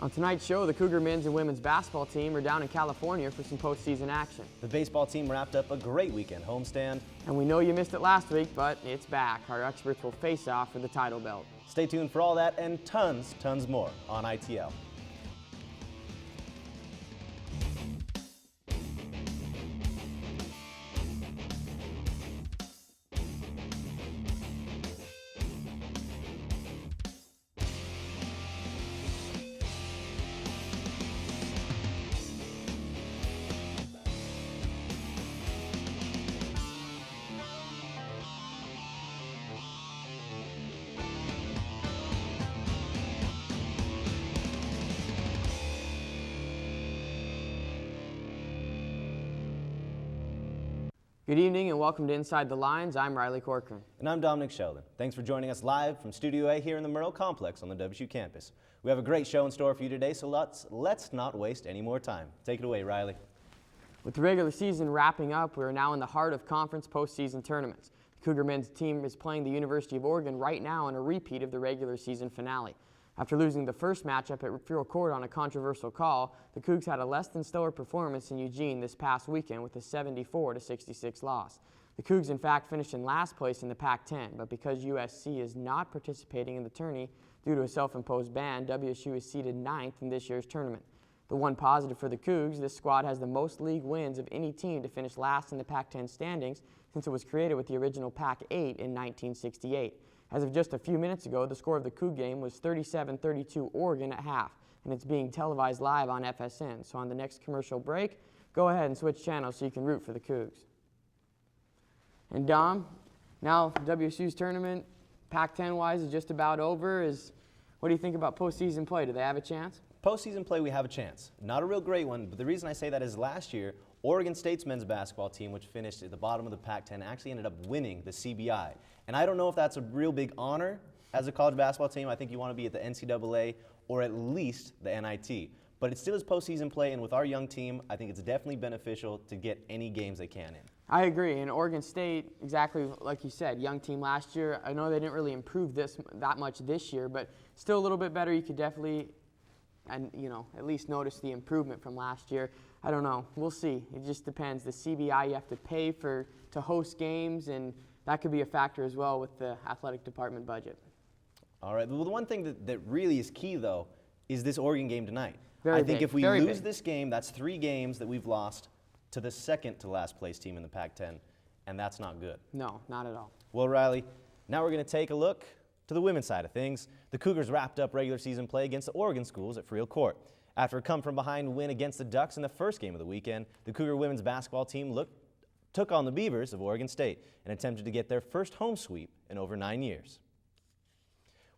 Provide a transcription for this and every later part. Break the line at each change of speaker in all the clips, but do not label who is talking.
On tonight's show, the Cougar men's and women's basketball team are down in California for some postseason action.
The baseball team wrapped up a great weekend homestand.
And we know you missed it last week, but it's back. Our experts will face off for the title belt.
Stay tuned for all that and tons more on ITL.
Good evening and welcome to Inside the Lines. I'm Riley Corcoran.
And I'm Dominic Sheldon. Thanks for joining us live from Studio A here in the Merle Complex on the WSU campus. We have a great show in store for you today, so let's not waste any more time. Take it away, Riley.
With the regular season wrapping up, we are now in the heart of conference postseason tournaments. The Cougar men's team is playing the University of Oregon right now in a repeat of the regular season finale. After losing the first matchup at Fuel Court on a controversial call, the Cougs had a less than stellar performance in Eugene this past weekend with a 74-66 loss. The Cougs in fact finished in last place in the Pac-10, but because USC is not participating in the tourney due to a self-imposed ban, WSU is seeded 9th in this year's tournament. The one positive for the Cougs, this squad has the most league wins of any team to finish last in the Pac-10 standings since it was created with the original Pac-8 in 1968. As of just a few minutes ago, the score of the Coug game was 37-32 Oregon at half, and it's being televised live on FSN. So on the next commercial break, go ahead and switch channels so you can root for the Cougs. And Dom, now WSU's tournament, Pac-10-wise, is just about over. What do you think about postseason play? Do they have a chance?
Postseason play, we have a chance. Not a real great one, but the reason I say that is last year, Oregon State's men's basketball team, which finished at the bottom of the Pac-10, actually ended up winning the CBI. And I don't know if that's a real big honor as a college basketball team. I think you want to be at the NCAA or at least the NIT. But it still is postseason play, and with our young team, I think it's definitely beneficial to get any games they can in.
I agree. And Oregon State, exactly like you said, young team last year. I know they didn't really improve that much this year, but still a little bit better. You could definitely, at least notice the improvement from last year. I don't know. We'll see. It just depends. The CBI, you have to pay to host games, and that could be a factor as well with the athletic department budget.
All right. Well, the one thing that really is key, though, is this Oregon game tonight.
I
think if we lose this game, that's 3 games that we've lost to the second to last place team in the Pac-10, and that's not good.
No, not at all.
Well, Riley, now we're going to take a look to the women's side of things. The Cougars wrapped up regular season play against the Oregon schools at Friel Court. After a come-from-behind win against the Ducks in the first game of the weekend, the Cougar women's basketball team took on the Beavers of Oregon State and attempted to get their first home sweep in over 9 years.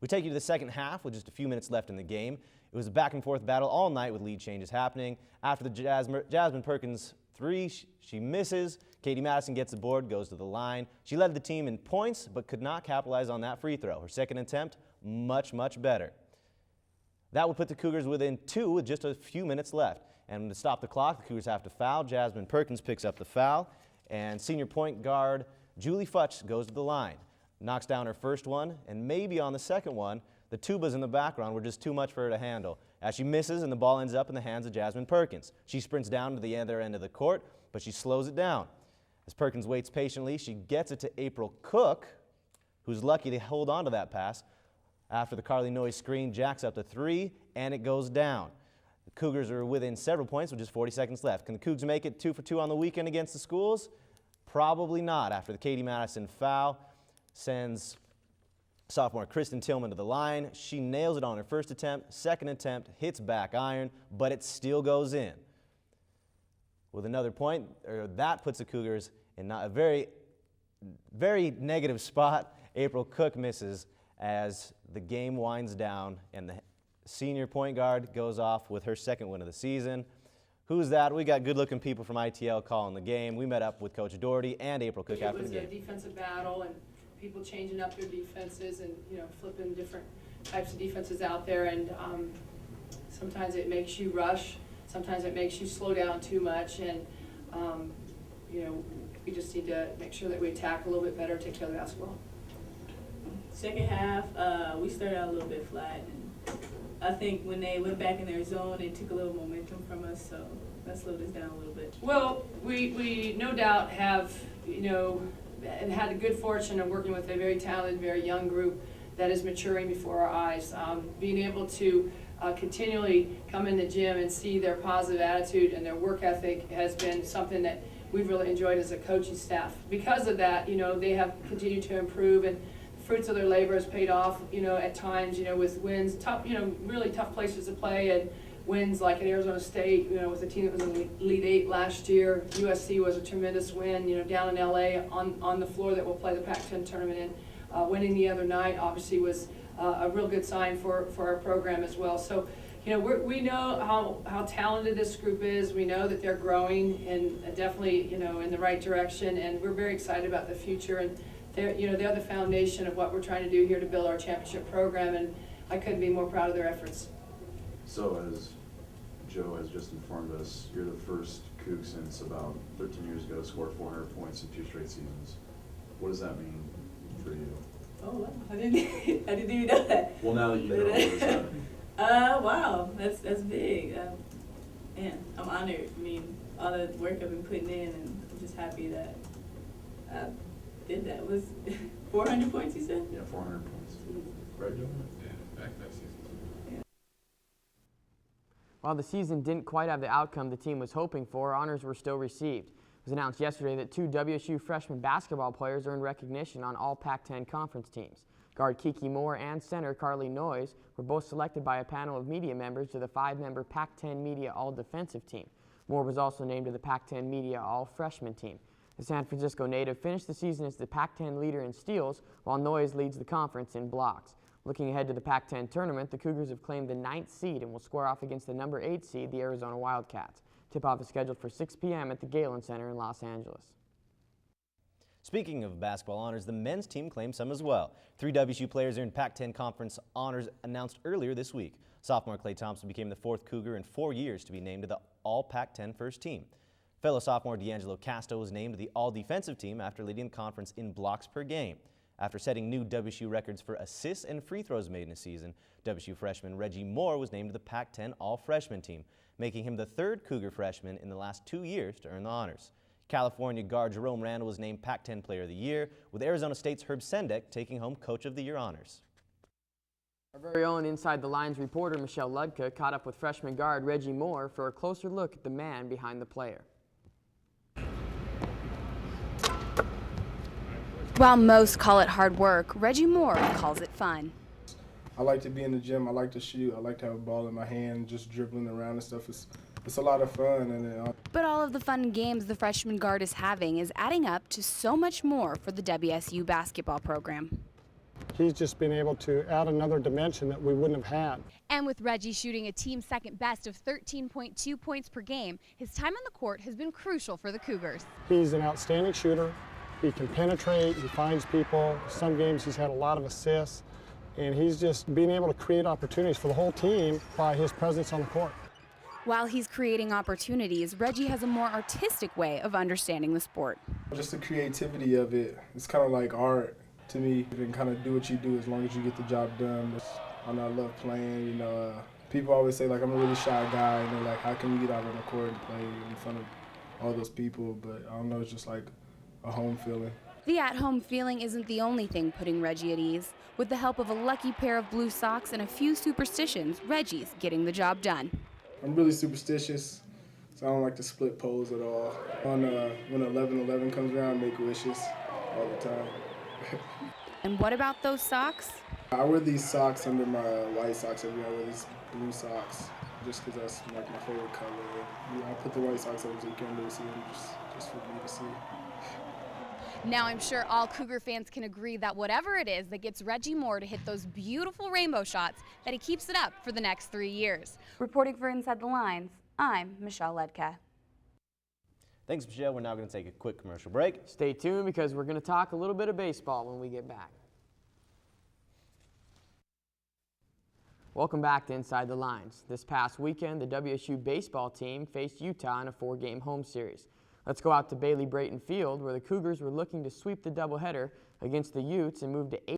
We take you to the second half with just a few minutes left in the game. It was a back-and-forth battle all night with lead changes happening. After the Jasmine Perkins three, she misses. Katie Madison gets the board, goes to the line. She led the team in points, but could not capitalize on that free throw. Her second attempt, much better. That would put the Cougars within 2 with just a few minutes left. And to stop the clock, the Cougars have to foul. Jasmine Perkins picks up the foul, and senior point guard Julie Futch goes to the line. Knocks down her first one, and maybe on the second one, the tubas in the background were just too much for her to handle. As she misses, and the ball ends up in the hands of Jasmine Perkins. She sprints down to the other end of the court, but she slows it down. As Perkins waits patiently, she gets it to April Cook, who's lucky to hold on to that pass. After the Carly Noyes screen, jacks up to 3, and it goes down. The Cougars are within several points with just 40 seconds left. Can the Cougs make it 2 for 2 on the weekend against the schools? Probably not. After the Katie Madison foul sends sophomore Kristen Tillman to the line. She nails it on her first attempt. Second attempt hits back iron, but it still goes in. With another point, that puts the Cougars in a very negative spot. April Cook misses as the game winds down and the senior point guard goes off with her second win of the season. Who's that? We got good-looking people from ITL calling the game. We met up with Coach Doherty and April Cook after the game.
It was a defensive battle and people changing up their defenses and flipping different types of defenses out there, and sometimes it makes you rush, sometimes it makes you slow down too much, and we just need to make sure that we attack a little bit better, take care of the basketball.
Second half, we started out a little bit flat. And I think when they went back in their zone, it took a little momentum from us, so that slowed us down a little bit.
Well, we no doubt have, and had the good fortune of working with a very talented, very young group that is maturing before our eyes. Being able to continually come in the gym and see their positive attitude and their work ethic has been something that we've really enjoyed as a coaching staff. Because of that, they have continued to improve, and the fruits of their labor has paid off, at times, with wins, tough, really tough places to play, and wins like at Arizona State, with a team that was in the Elite Eight last year. USC was a tremendous win, down in LA on the floor that we'll play the Pac-10 tournament in. Winning the other night obviously was a real good sign for our program as well. So, we know how talented this group is. We know that they're growing and definitely, in the right direction, and we're very excited about the future. And they're the foundation of what we're trying to do here to build our championship program, and I couldn't be more proud of their efforts.
So as Joe has just informed us, you're the first Coug since about 13 years ago to score 400 points in 2 straight seasons. What does that mean for you?
Oh, wow. I didn't even know that.
Well, now that you know, what does that mean?
Wow, that's big. Man, I'm honored. I mean, all the work I've been putting in, and I'm just happy that I did that. Was 400 points, you said?
Yeah, 400 points. Right, Joe?
Yeah, back that season.
While the season didn't quite have the outcome the team was hoping for, honors were still received. It was announced yesterday that 2 WSU freshman basketball players earned recognition on all Pac-10 conference teams. Guard Kiki Moore and center Carly Noyes were both selected by a panel of media members to the 5-member Pac-10 Media All-Defensive Team. Moore was also named to the Pac-10 Media All-Freshman Team. The San Francisco native finished the season as the Pac-10 leader in steals, while Noyes leads the conference in blocks. Looking ahead to the Pac-10 tournament, the Cougars have claimed the 9th seed and will square off against the number 8 seed, the Arizona Wildcats. Tip-off is scheduled for 6 p.m. at the Galen Center in Los Angeles.
Speaking of basketball honors, the men's team claimed some as well. 3 WSU players earned Pac-10 Conference honors announced earlier this week. Sophomore Klay Thompson became the 4th Cougar in 4 years to be named to the All-Pac-10 first team. Fellow sophomore D'Angelo Casto was named to the All-Defensive team after leading the conference in blocks per game. After setting new WSU records for assists and free throws made in a season, WSU freshman Reggie Moore was named to the Pac-10 All-Freshman team, making him the 3rd Cougar freshman in the last 2 years to earn the honors. California guard Jerome Randall was named Pac-10 Player of the Year, with Arizona State's Herb Sendek taking home Coach of the Year honors.
Our very own Inside the Lines reporter Michelle Ludka caught up with freshman guard Reggie Moore for a closer look at the man behind the player.
While most call it hard work, Reggie Moore calls it fun.
I like to be in the gym. I like to shoot. I like to have a ball in my hand, just dribbling around and stuff. It's a lot of fun. And
But all of the fun games the freshman guard is having is adding up to so much more for the WSU basketball program.
He's just been able to add another dimension that we wouldn't have had.
And with Reggie shooting a team second best of 13.2 points per game, his time on the court has been crucial for the Cougars.
He's an outstanding shooter. He can penetrate, he finds people. Some games he's had a lot of assists, and he's just being able to create opportunities for the whole team by his presence on the court.
While he's creating opportunities, Reggie has a more artistic way of understanding the sport.
just the creativity of it, it's kind of like art to me. You can kind of do what you do as long as you get the job done. I love playing, people always say, like, I'm a really shy guy, and they're like, how can you get out on the court and play in front of all those people? But I don't know, it's just like a home feeling.
The at-home feeling isn't the only thing putting Reggie at ease. With the help of a lucky pair of blue socks and a few superstitions, Reggie's getting the job done.
I'm really superstitious, so I don't like to split poles at all. When 11/11 comes around, I make wishes all the time.
And what about those socks?
I wear these socks under my white socks every day. I wear these blue socks just because that's like my favorite color. I put the white socks over so you can't really see them, just for me to see.
Now I'm sure all Cougar fans can agree that whatever it is that gets Reggie Moore to hit those beautiful rainbow shots, that he keeps it up for the next 3 years.
Reporting for Inside the Lines, I'm Michelle Ledka.
Thanks, Michelle. We're now going to take a quick commercial break.
Stay tuned because we're going to talk a little bit of baseball when we get back. Welcome back to Inside the Lines. This past weekend, the WSU baseball team faced Utah in a 4-game home series. Let's go out to Bailey Brayton Field, where the Cougars were looking to sweep the doubleheader against the Utes and move to 8